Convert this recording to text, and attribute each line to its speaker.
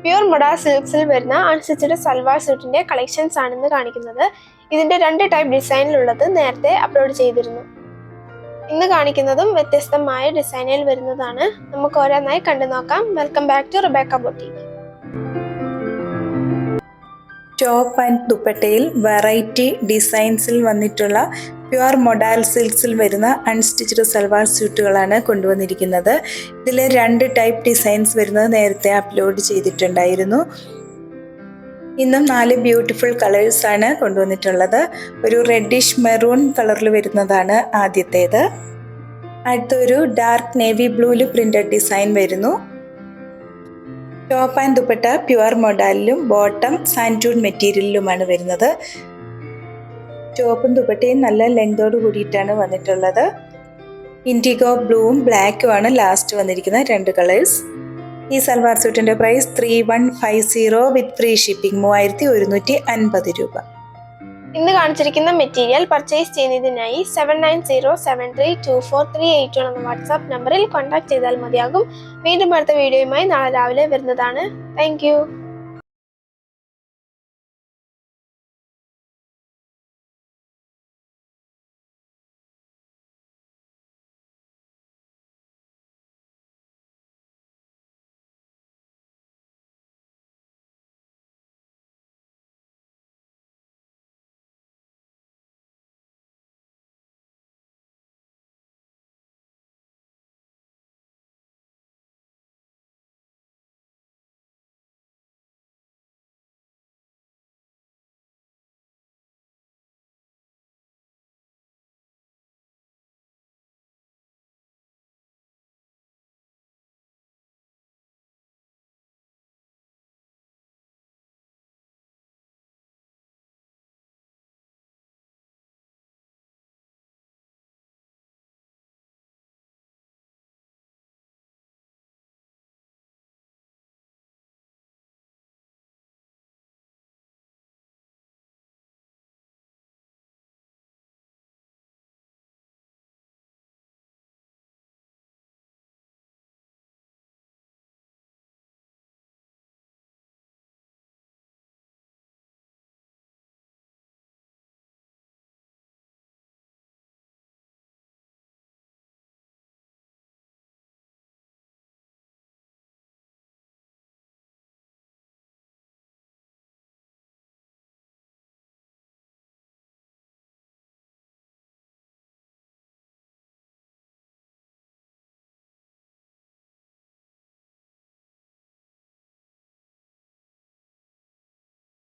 Speaker 1: Pure modal സിൽക്സിൽ വരുന്ന unstitched salwar സ്യൂട്ടിന്റെ collections ആണെന്ന് കാണിക്കുന്നത്. ഇതിന്റെ 2 ടൈപ്പ് ഡിസൈനിലുള്ളത് നേരത്തെ അപ്ലോഡ് ചെയ്തിരുന്നു. ഇന്ന് കാണിക്കുന്നതും വ്യത്യസ്തമായ ഡിസൈനിൽ വരുന്നതാണ്. നമുക്ക് ഓരോന്നായി കണ്ടു നോക്കാം. Welcome back to Rebecca boutique.
Speaker 2: Top and ദുപ്പട്ടയിൽ വെറൈറ്റി ഡിസൈൻസിൽ വന്നിട്ടുള്ള പ്യുർ മൊഡാൾ സിൽക്സിൽ വരുന്ന അൺസ്റ്റിച്ച്ഡ് സൽവാർ സ്യൂട്ടുകളാണ് കൊണ്ടുവന്നിരിക്കുന്നത്. ഇതിൽ 2 ടൈപ്പ് ഡിസൈൻസ് വരുന്നത് നേരത്തെ അപ്ലോഡ് ചെയ്തിട്ടുണ്ടായിരുന്നു. ഇന്നും 4 ബ്യൂട്ടിഫുൾ കളേഴ്സാണ് കൊണ്ടുവന്നിട്ടുള്ളത്. ഒരു റെഡിഷ് മെറൂൺ കളറിൽ വരുന്നതാണ് ആദ്യത്തേത്. അടുത്തൊരു ഡാർക്ക് നേവി ബ്ലൂവിൽ പ്രിന്റഡ് ഡിസൈൻ വരുന്നു. ടോപ്പ് ആൻഡ് ദുപ്പട്ട പ്യുർ മൊഡാലിലും ബോട്ടം സാൻഡൂൺ മെറ്റീരിയലിലുമാണ് വരുന്നത്. ടോപ്പും ദുപ്പട്ടയും നല്ല ലെങ്തോട് കൂടിയിട്ടാണ് വന്നിട്ടുള്ളത്. ഇൻഡിഗോ ബ്ലൂവും ബ്ലാക്കും ആണ് ലാസ്റ്റ് വന്നിരിക്കുന്ന 2 കളേഴ്സ്. ഈ സൽവാർ സ്യൂട്ടിന്റെ പ്രൈസ് 3150 വിത്ത് ഫ്രീ ഷിപ്പിംഗ് 3150 രൂപ.
Speaker 1: ഇന്ന് കാണിച്ചിരിക്കുന്ന മെറ്റീരിയൽ പർച്ചേസ് ചെയ്യുന്നതിനായി 7907324381 എന്ന വാട്സാപ്പ് നമ്പറിൽ കോൺടാക്ട് ചെയ്താൽ മതിയാകും. വീണ്ടും അടുത്ത വീഡിയോയുമായി നാളെ രാവിലെ വരുന്നതാണ്. താങ്ക്